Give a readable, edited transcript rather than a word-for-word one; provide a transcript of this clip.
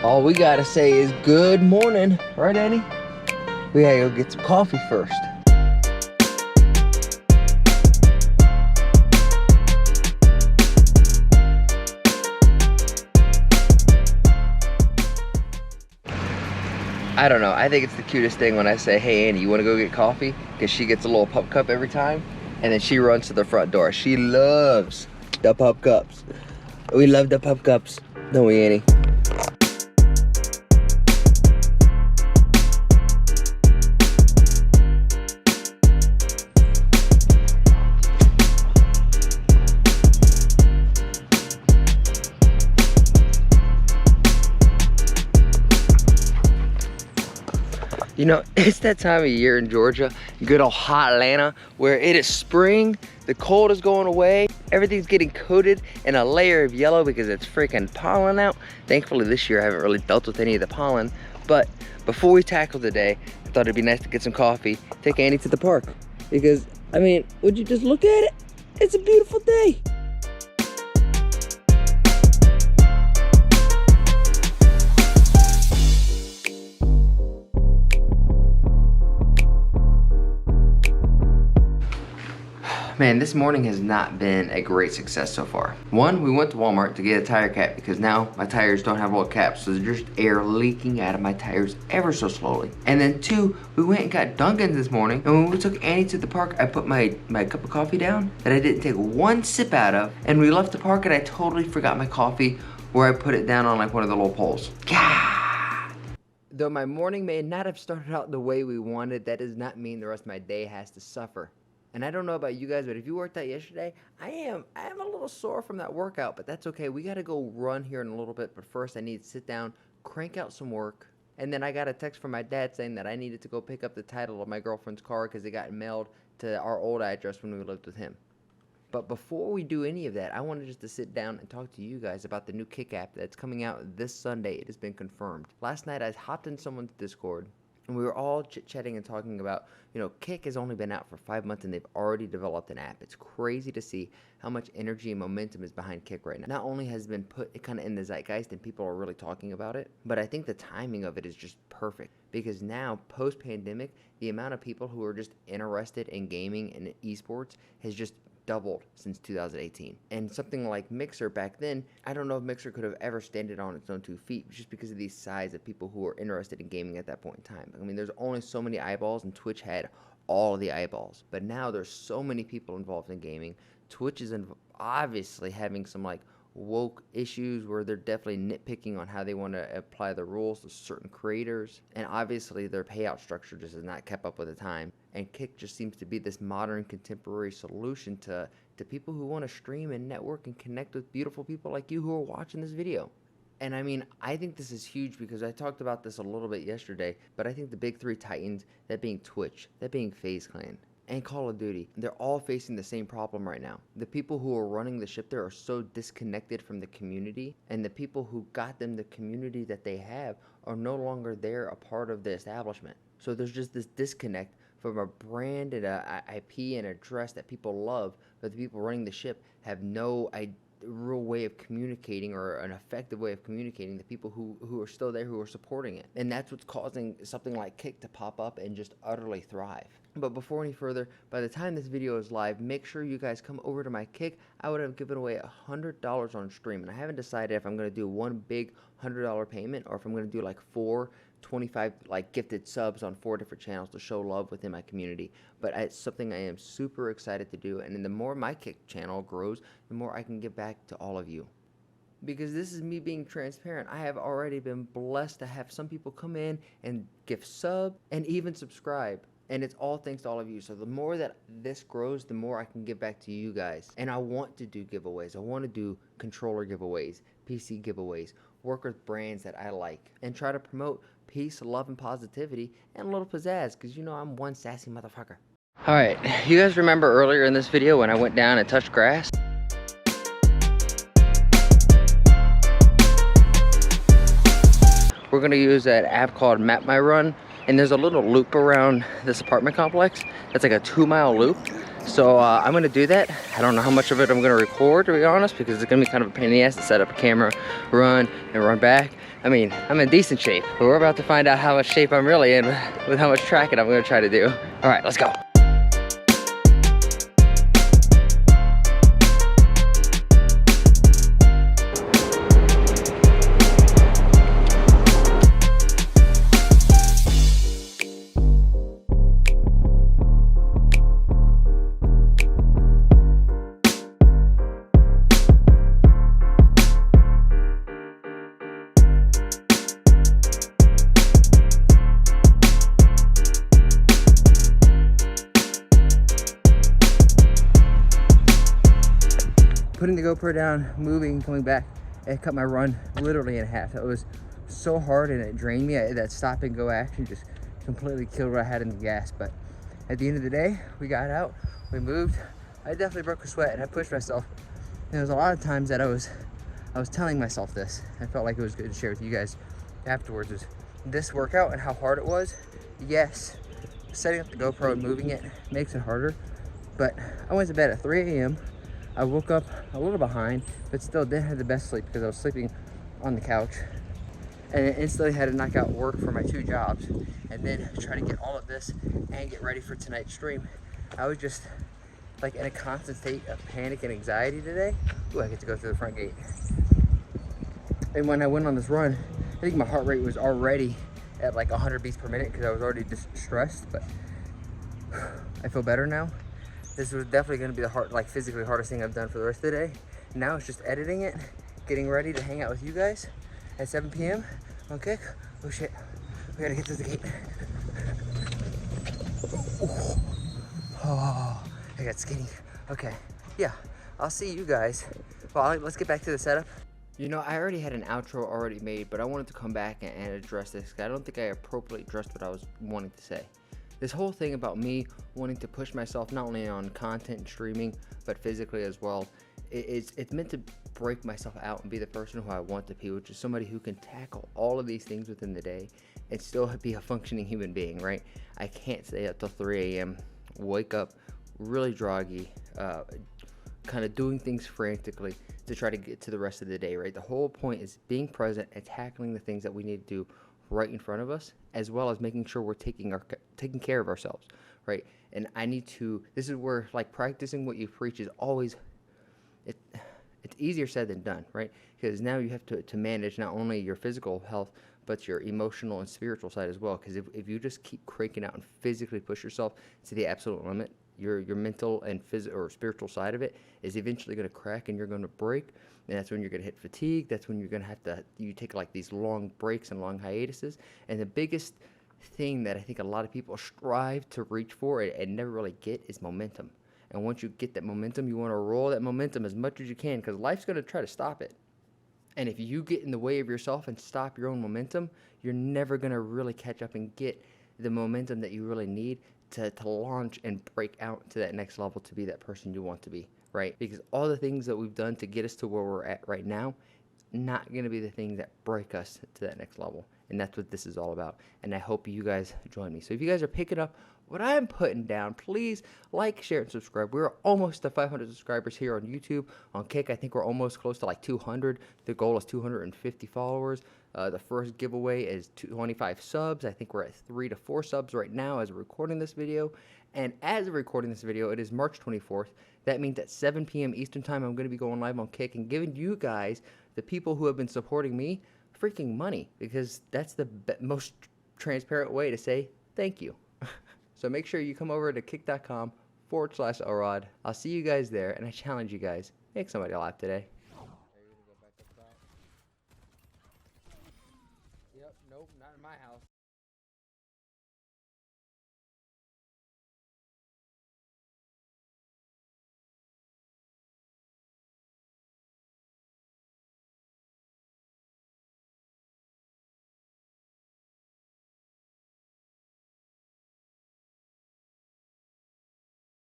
All we gotta say is good morning, right, Annie? We gotta go get some coffee first. I don't know, I think it's the cutest thing when I say, hey Annie, you wanna go get coffee? Because she gets a little pup cup every time, and then she runs to the front door. She loves the pup cups. We love the pup cups, don't we, Annie? You know, it's that time of year in Georgia, good old hot Atlanta, where it is spring, the cold is going away, everything's getting coated in a layer of yellow because it's freaking pollen out. Thankfully this year I haven't really dealt with any of the pollen, but before we tackle the day, I thought it'd be nice to get some coffee, take Annie to the park. Because, I mean, would you just look at it? It's a beautiful day. Man, this morning has not been a great success so far. One, we went to Walmart to get a tire cap because now my tires don't have little caps, so there's just air leaking out of my tires ever so slowly. And then two, we went and got Dunkin' this morning, and when we took Annie to the park, I put my cup of coffee down that I didn't take one sip out of, and we left the park and I totally forgot my coffee where I put it down on like one of the little poles. Gah! Though my morning may not have started out the way we wanted, that does not mean the rest of my day has to suffer. And I don't know about you guys, but if you worked out yesterday, I am a little sore from that workout, but that's okay. We gotta go run here in a little bit, but first I need to sit down, crank out some work, and then I got a text from my dad saying that I needed to go pick up the title of my girlfriend's car because it got mailed to our old address when we lived with him. But before we do any of that, I wanted just to sit down and talk to you guys about the new Kick app that's coming out this Sunday. It has been confirmed. Last night I hopped in someone's Discord, and we were all chit-chatting and talking about, you know, Kick has only been out for 5 months and they've already developed an app. It's crazy to see how much energy and momentum is behind Kick right now. Not only has it been put kind of in the zeitgeist and people are really talking about it, but I think the timing of it is just perfect. Because now, post-pandemic, the amount of people who are just interested in gaming and esports has just doubled since 2018. And something like Mixer back then, I don't know if Mixer could have ever standed on its own 2 feet just because of the size of people who were interested in gaming at that point in time. I mean, there's only so many eyeballs and Twitch had all of the eyeballs. But now there's so many people involved in gaming. Twitch is obviously having some like woke issues where they're definitely nitpicking on how they want to apply the rules to certain creators, and obviously their payout structure just has not kept up with the time. And Kick just seems to be this modern contemporary solution to people who want to stream and network and connect with beautiful people like you who are watching this video. And I mean, I think this is huge because I talked about this a little bit yesterday, but I think the big 3 titans, that being Twitch, that being FaZe Clan, and Call of Duty, they're all facing the same problem right now. The people who are running the ship there are so disconnected from the community, and the people who got them the community that they have are no longer there, a part of the establishment. So there's just this disconnect from a brand and a IP and address that people love, but the people running the ship have no real way of communicating or an effective way of communicating the people who are still there, who are supporting it. And that's what's causing something like Kick to pop up and just utterly thrive. But before any further, by the time this video is live, make sure you guys come over to my Kick. I would have given away $100 on stream, and I haven't decided if I'm going to do one big $100 payment or if I'm going to do like 4 25 like gifted subs on 4 different channels to show love within my community. But it's something I am super excited to do, and then the more my Kick channel grows, the more I can give back to all of you. Because this is me being transparent. I have already been blessed to have some people come in and gift sub and even subscribe. And it's all thanks to all of you. So the more that this grows, the more I can give back to you guys. And I want to do giveaways. I want to do controller giveaways, PC giveaways, work with brands that I like, and try to promote peace, love, and positivity, and a little pizzazz, because you know I'm one sassy motherfucker. Alright, you guys remember earlier in this video when I went down and touched grass? We're going to use that app called Map My Run, and there's a little loop around this apartment complex that's like a 2-mile loop. So I'm gonna do that. I don't know how much of it I'm gonna record, to be honest, because it's gonna be kind of a pain in the ass to set up a camera, run, and run back. I mean, I'm in decent shape, but we're about to find out how much shape I'm really in with how much tracking I'm gonna try to do. All right, let's go. Putting the GoPro down, moving, coming back, it cut my run literally in half. It was so hard and it drained me. That stop and go action just completely killed what I had in the gas. But at the end of the day, we got out, we moved. I definitely broke a sweat and I pushed myself. And there was a lot of times that I was telling myself this. I felt like it was good to share with you guys afterwards. Was this workout and how hard it was? Yes, setting up the GoPro and moving it makes it harder. But I went to bed at 3 a.m. I woke up a little behind, but still didn't have the best sleep because I was sleeping on the couch. And I instantly had to knock out work for my 2 jobs and then try to get all of this and get ready for tonight's stream. I was just like in a constant state of panic and anxiety today. Ooh, I get to go through the front gate. And when I went on this run, I think my heart rate was already at like 100 beats per minute because I was already just stressed, but I feel better now. This was definitely going to be the physically hardest thing I've done for the rest of the day. Now it's just editing it, getting ready to hang out with you guys at 7 p.m. on Kick. Oh shit, we gotta get through the gate. Oh, I got skinny. Okay, yeah, I'll see you guys. Well, let's get back to the setup. You know, I already had an outro already made, but I wanted to come back and address this because I don't think I appropriately addressed what I was wanting to say. This whole thing about me wanting to push myself not only on content and streaming, but physically as well, it's meant to break myself out and be the person who I want to be, which is somebody who can tackle all of these things within the day and still be a functioning human being, right? I can't stay up till 3 a.m., wake up really groggy, kind of doing things frantically to try to get to the rest of the day, right? The whole point is being present and tackling the things that we need to do right in front of us, as well as making sure we're taking care of ourselves, right? And this is where like practicing what you preach is always, it's easier said than done, right? Because now you have to manage not only your physical health, but your emotional and spiritual side as well. Because if you just keep cranking out and physically push yourself to the absolute limit, your mental and physical or spiritual side of it is eventually going to crack and you're going to break. And that's when you're going to hit fatigue. That's when you're going to have to, you take like these long breaks and long hiatuses. And the biggest thing that I think a lot of people strive to reach for and never really get is momentum. And once you get that momentum, you want to roll that momentum as much as you can because life's going to try to stop it. And if you get in the way of yourself and stop your own momentum, you're never going to really catch up and get the momentum that you really need to launch and break out to that next level to be that person you want to be, right? Because all the things that we've done to get us to where we're at right now, not going to be the things that break us to that next level. And that's what this is all about. And I hope you guys join me. So if you guys are picking up what I'm putting down, please like, share, and subscribe. We're almost to 500 subscribers here on YouTube. On Kick, I think we're almost close to like 200. The goal is 250 followers. The first giveaway is 25 subs. I think we're at 3 to 4 subs right now as we're recording this video. And as we're recording this video, it is March 24th. That means at 7 p.m. Eastern Time, I'm going to be going live on Kick and giving you guys, the people who have been supporting me, freaking money. Because that's the most transparent way to say thank you. So make sure you come over to kick.com/Orod. I'll see you guys there, and I challenge you guys, make somebody laugh today.